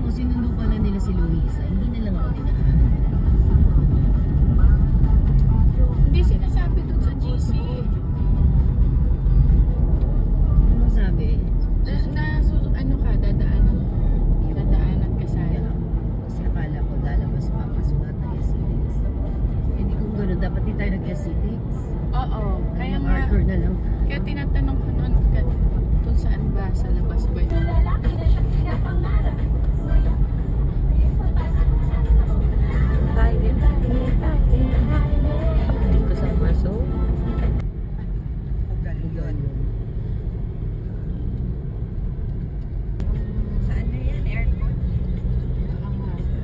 Tapos sinundo pala nila si Luisa. Hindi na lang ako dinaan. Hindi sinasabi dun sa GC. Anong sabi? Ano ka, dadaanan ka sana. Kasi akala ko lalabas pa kasunod ng S6. Hindi ko gano'n. Dapat di tayo nag-S6. Oo. Kaya nga. Arthur na lang. Kaya tinatanong ko noon kung saan ba, sa labas ba yun? Dito sa Maso. Saan na yan? Airport?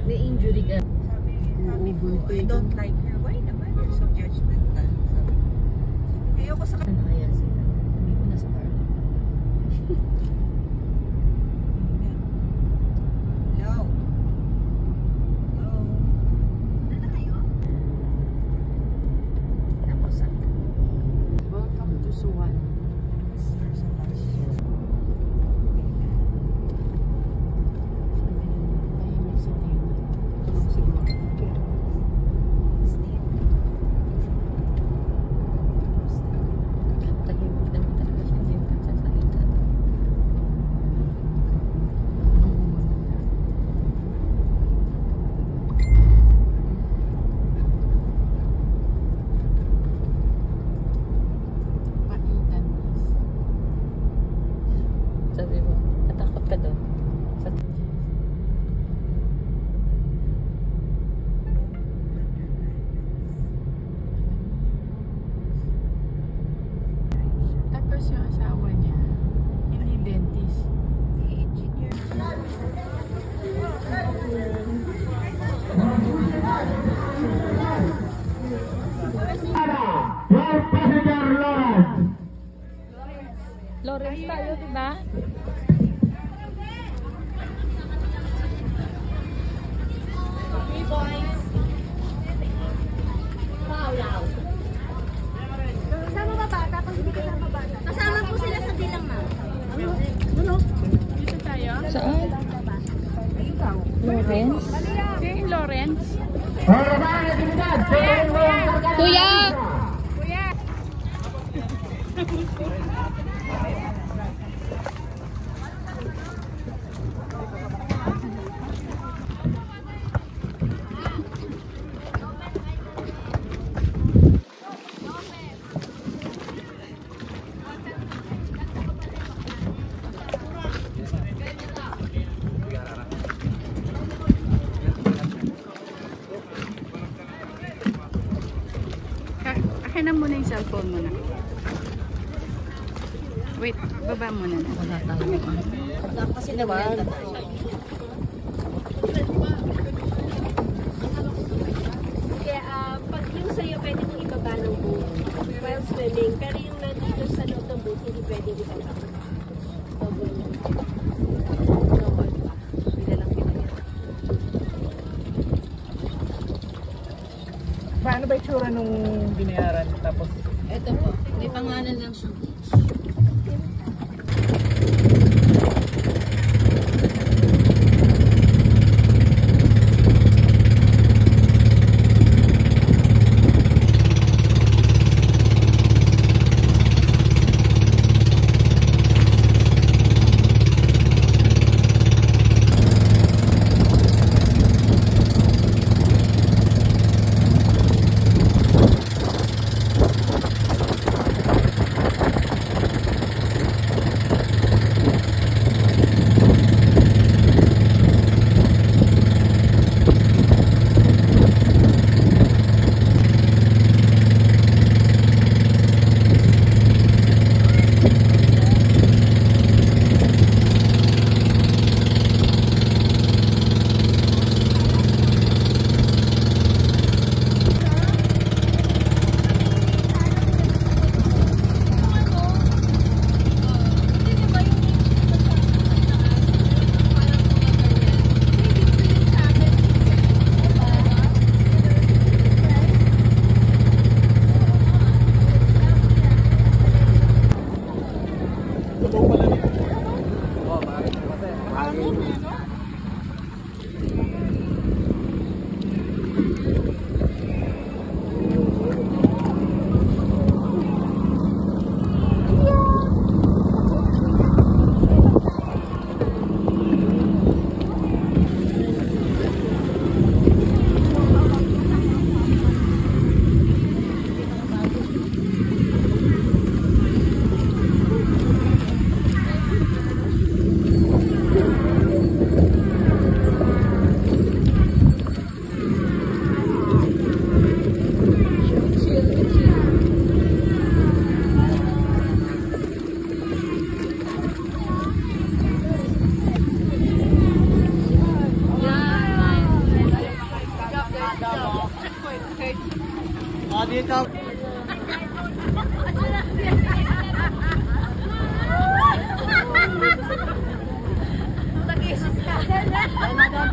May injury ka. Sabi ko, I don't like her. Why naman? You're so judgmental. Ayoko sa Ano kaya sila? Hindi ko na sa Carlo. Hello? Hello? Ano kayo? Tapos sa Welcome to Suwan. Tahimik sa tingin. Tulog siguro. tahimik naman talaga siya. Hindi mo nagsasalita. Pakitan, please. Sabi mo, natakot ka doon. Sa Tapos yung asawa niya, hindi dentist. Engineer. Lawrence tayo, diba? Kasama ba bata? Pag hindi kasama bata. Kasama po sila sa bilang, ma'am. Dito tayo? Saan? Lawrence? Si Lawrence? Kuya! Kuya! Akin na muna yung cellphone mo na. Wait, baba muna na. Wala tayo. Kasi naman. Kaya pag yung sa'yo, pwede mong ibaba ng boat while swimming. Pero yung nandito sa loob ng boat, hindi pwede ibaba. Paano ba itsura nung binayaran tapos? Ito po, may pangalan lang siya.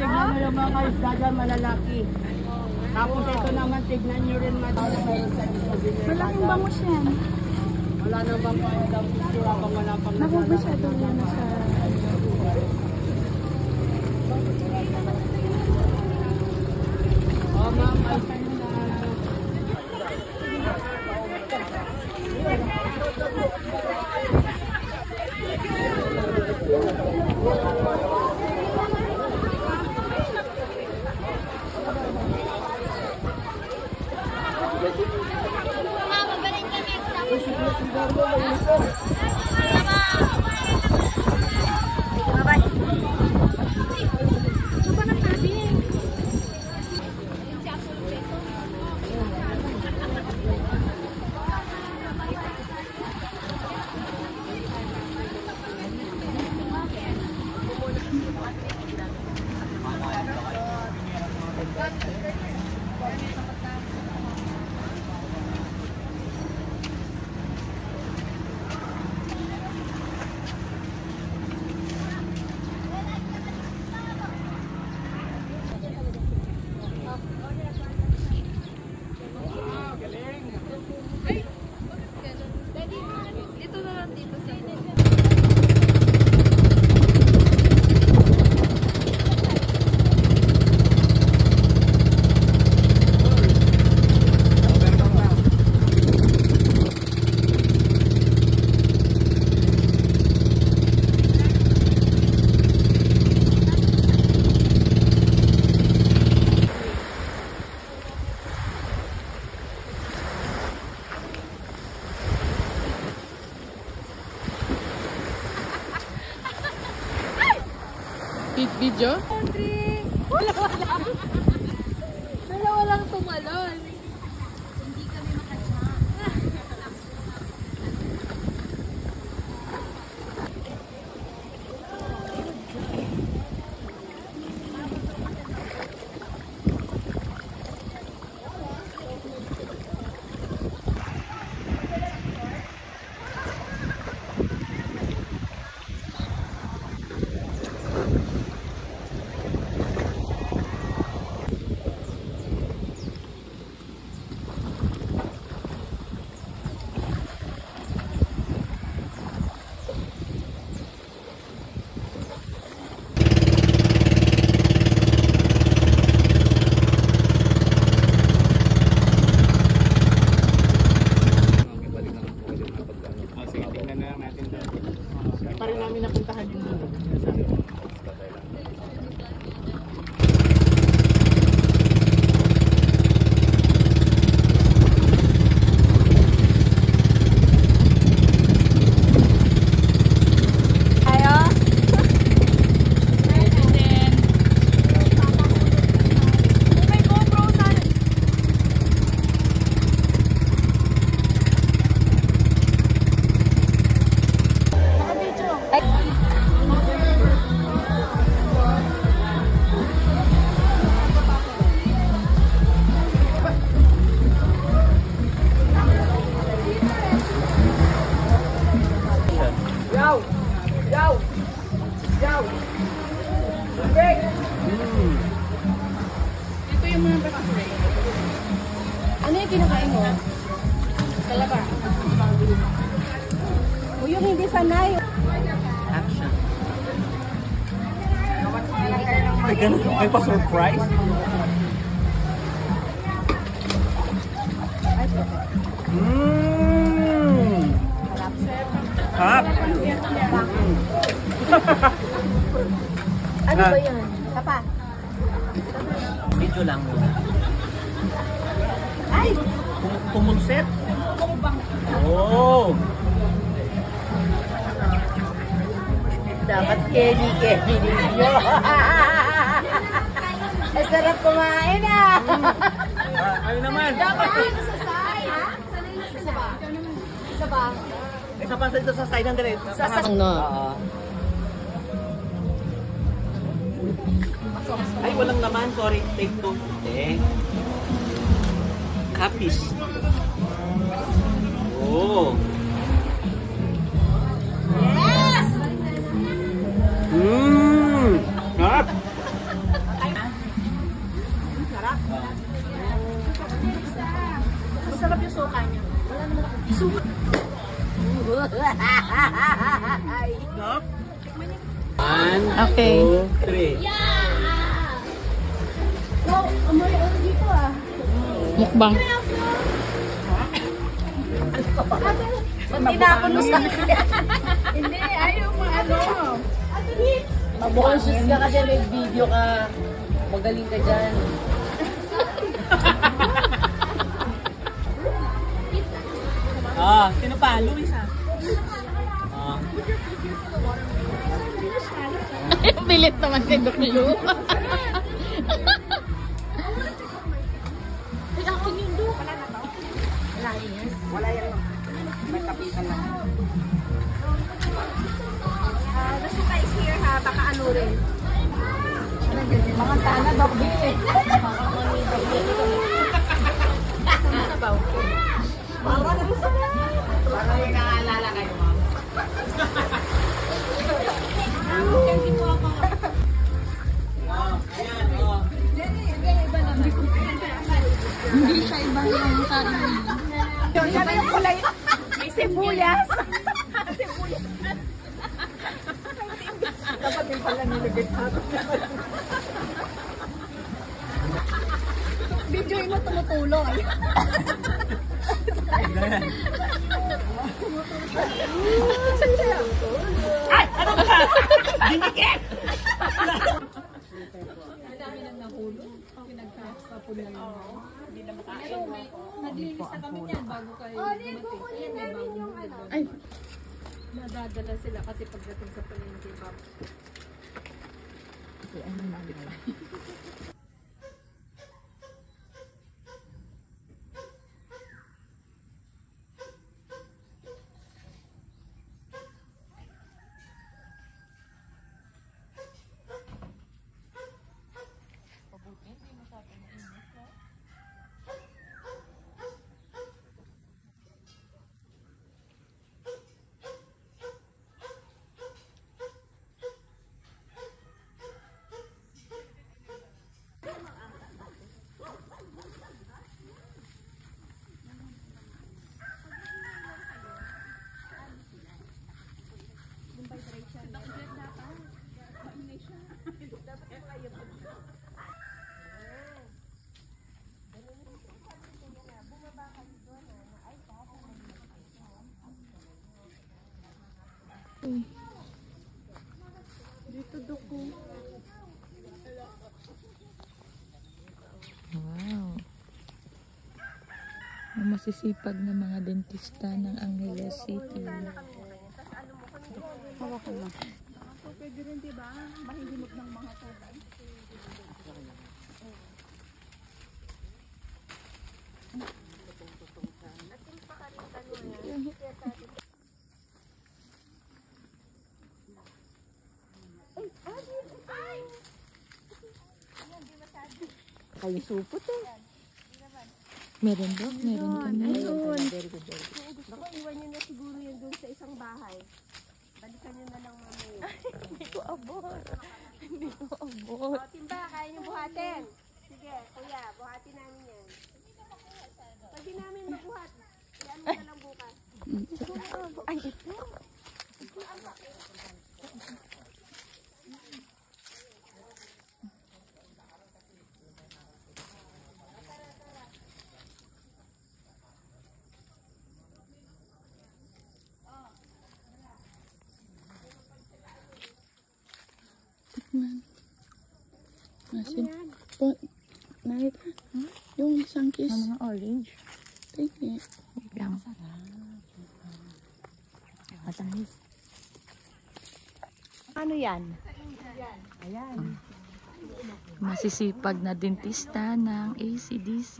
Tignan nyo yung mga isda dyan, malalaki. Tapos ito naman, tignan nyo rin Malaking bangus yan. wala nang bang pagkakura pang wala pang Nakubasa ito yan sa... Oh, ma'am, ay sa'yo na. Video? Dalawa lang tumalon. Hindi kami makasya. Pa rin namin napuntahan yung doon. Ito yung mga basura. Ano yung kinakain mo? Talaba. O yung hindi sanay. Action. May ganun, may pa-surprise? Sarap. Ano ba yan? Kapa? Video lang muna. Ay! Pumunset. Oh! Dapat Kenny ninyo. Ang sarap kumain ah. Ano naman? Dapat dito sa side. Isa ba? Isa ba? Isa pa dito sa side ng diretso. Sa no. Ay, walang naman. Sorry. Take two. Kapis. Oh. Yes! Sarap. Masarap yung suka niya. Sarap. 1, Okay. 2, 3. Mukbang. Tinapon mo sa akin. Hindi, ayaw mo ano. Mabukonscious ka kasi may video ka. Magaling ka dyan. Sino pa? Luis ah. Pilit naman si Doc Lu. Wala yan. May kapitan lang. The suka is here ha, baka ano rin. Mga tana, Doc B. Para yung nakaalala kayo, ma'am. Hindi siya iba yung kain. Yan yung kulay. May sibuyas. Dapat din pala nilagay sa ato. Video mo tumutuloy. Ay! Ano ba? Dinikit! Ay. Nadadala sila kasi pagdating sa palengke. Wow. Ang masisipag na mga dentista ng Angeles City. Hawakan mo. Pwede rin, diba? Mahihinog ng mga kulay. Kayo supot eh. Meron ba? Meron kami. Very good, very good. Naku, iwan nyo na siguro yan doon sa isang bahay. Balikan nyo na lang mamaya. Hindi ko abot. Hindi ko abot. O, timba, kaya nyo buhatin. Sige, kuya, buhatin namin yan. Pag di namin mabuhat, iyan mo na lang bukas. Ay, ito. tikman. Asin. Po, nakita? Yung isang kiss. Mga orange. Tingin. Lang. Matamis. Ano yan? Ayan. Masisipag na dentista ng ACDC.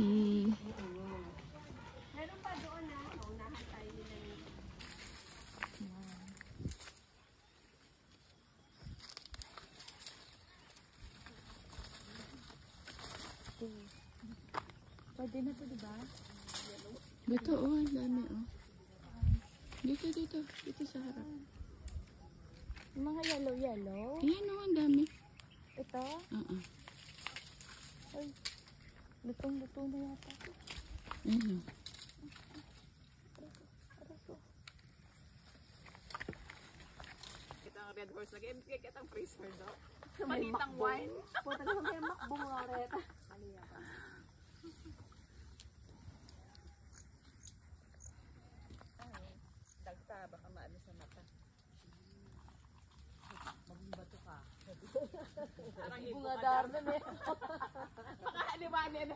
Pwede na to, diba? Dito, oh, ang dami, oh. Dito, dito. Dito sa harap. Yung mga yellow. Ayan, oh, ang dami. Ito, lutong-luto na yata. Ayan, oh. Kitang Red Horse lagi. Kitang freezer daw. Manitang wine. Puta na may makbong nga rin. Dagta, baka maano sa mata. Magbato ka. Parang Bunga darman eh. baka aliwanin.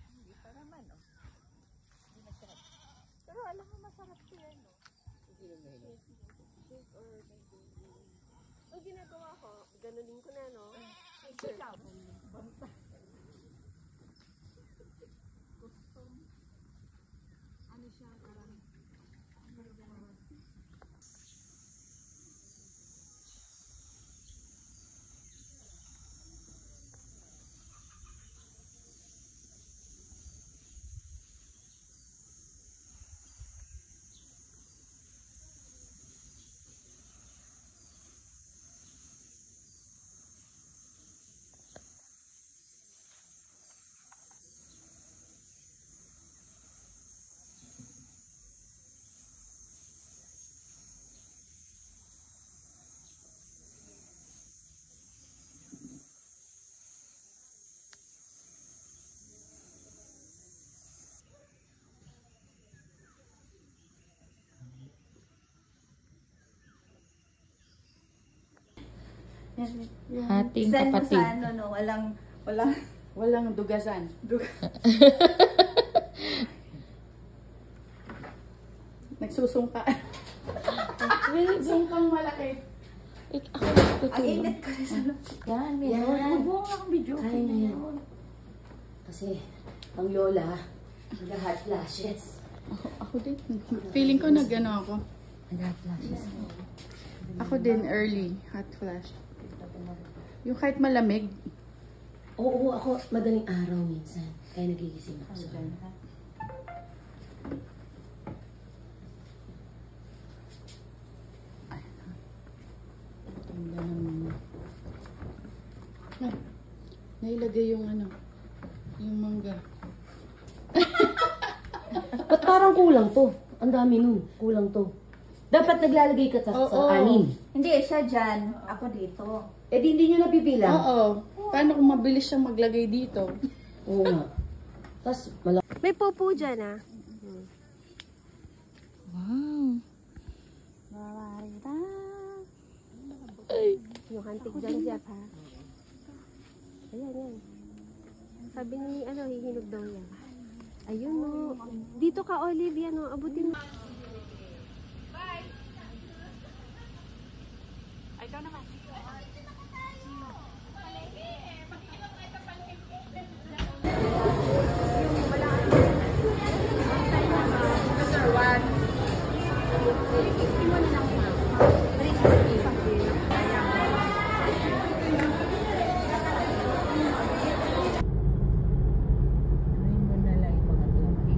Hindi pa naman, oh. Hindi masarap. Pero alam mo, masarap siya, no? Ang ginagawa ko, ganunin ko na, no? Ikaw. Hating Saan mo kapatid. sa ano, no? Walang dugasan. Nagsusungka. Sungkang malaki. Ako Ang tutulong. init ko rin sa Yan, meron. Magbuha nga akong video. Kaya na yan. Kasi, ang lola, nag-hot flashes. Ako din. Feeling ko nag-ano ako. Nag-hot flashes. Ako din early. Hot flash. Yung kahit malamig. Oo, ako madaling araw minsan. Kaya nagigising ako sa Ganda naman. Nailagay yung ano. Yung mangga. Ba't parang kulang to? Ang dami nun. Kulang to. Dapat naglalagay ka sa Oo. anim. Hindi, siya dyan. Ako dito. Eh di hindi nyo napipilang. Oo. Paano kung mabilis siyang maglagay dito? Oo nga. Tapos malaki. May pupo dyan, ah. Wow. Yung hantik dyan, Jeff, ha? Ayan, yan. Sabi ni, ano, hihinog daw yan. Ayun, no. Dito ka, Olivia, no. Abutin mo. Ngayon mo na lang yung mga tubig.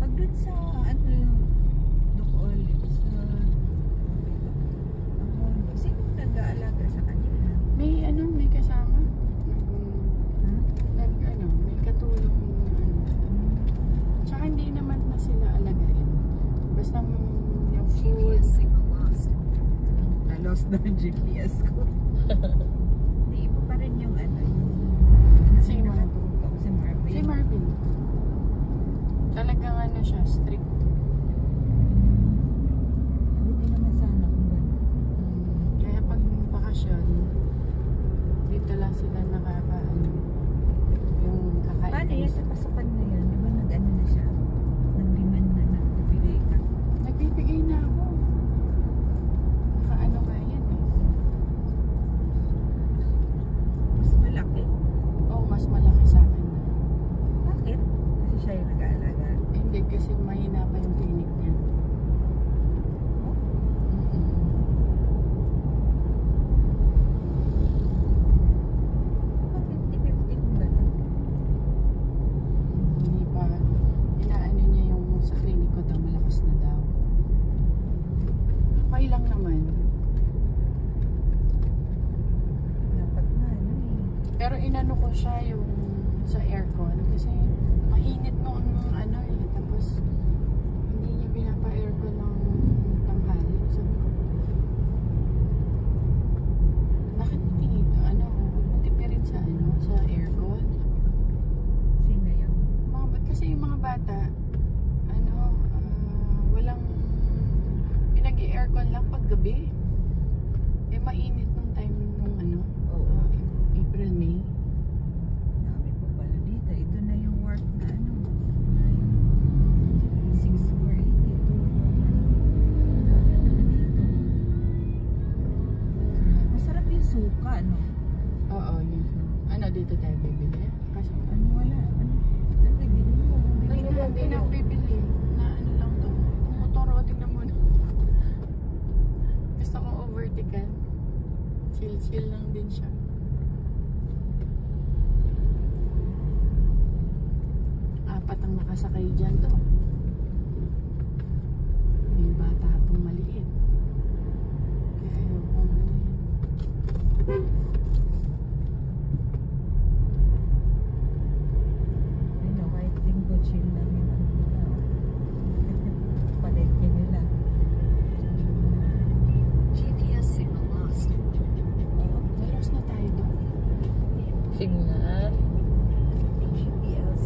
Pag dun sa ano, Dool, sa Amono, sino nag-aalaga sa kanila? May ano, may kasama. Ano, may katulong. Tsaka hindi naman na sila alagain. Basta yung food. Na-lost na ang GPS ko. Hindi, iba pa rin yung ano. Si Marvin. Si Marvin. Si Marvin. Talagang ano siya, strict. Buti naman sana kung gano'n. Kaya pag bakasyon, dito lang sila nakakaano. Yung kakain. Paano yan sa pasukan na yan? Di ba nag-ano na siya? Nag-demand na nagbibigay ka? Nagbibigay na ako. Nakaano nga yan eh. Mas malaki. Oo, mas malaki sa akin. Bakit? Kasi siya yung nag-aalaga. Hindi, kasi mahina pa yung clinic niya. Diba 50-50 kung gano'n? Hindi pa. Inaano niya yung sa clinic ko daw, malakas na daw. Okay lang naman. Dapat nga, ano eh. Pero inano ko siya yung sa aircon kasi mainit noon ano eh. Tapos hindi niya pinapa-aircon ng tanghali. Sabi ko, bakit dito? Ano, magtipirin sa ano, sa aircon? Sino yun? Kasi yung mga bata, ano, walang pinag-i-aircon lang pag gabi. Eh mainit nung time nung ano, Oo. April, May. Dami pa pala dito. Ito na yung work na ano. Na yung 6-4-8. Ito. Dami na dito. Masarap yung suka, no? Oo, yun. Ano, dito tayo bibili? Kasi, Ano wala? Ano bibili mo? Bibili mo. hindi na bibili. Na ano lang to. Yung motor, tingnan mo na. Gusto kong overtical. Chill-chill lang din siya. Apat ang nakasakay dyan to. May bata pong maliit. Kaya ayoko ano yun. Ano, kahit linggo chill lang yung ano nila. Palengke nila. Nalos na tayo doon. Signal. GPS.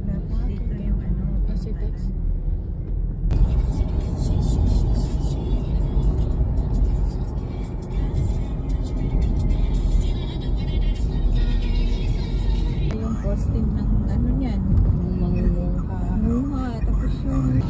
Tapos dito yung ano. Kasi text. Yung posting ng ano niyan. Muha. Tapos yung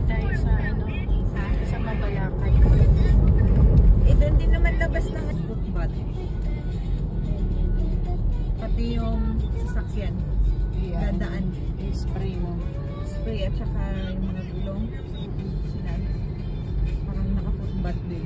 Tayo sa ano, sa Mabalacan. doon din naman labas ng footbath. Pati yung sasakyan. Dadaan. Spray mo. Spray at saka yung mga gulong. Sila. Parang naka-footbath din.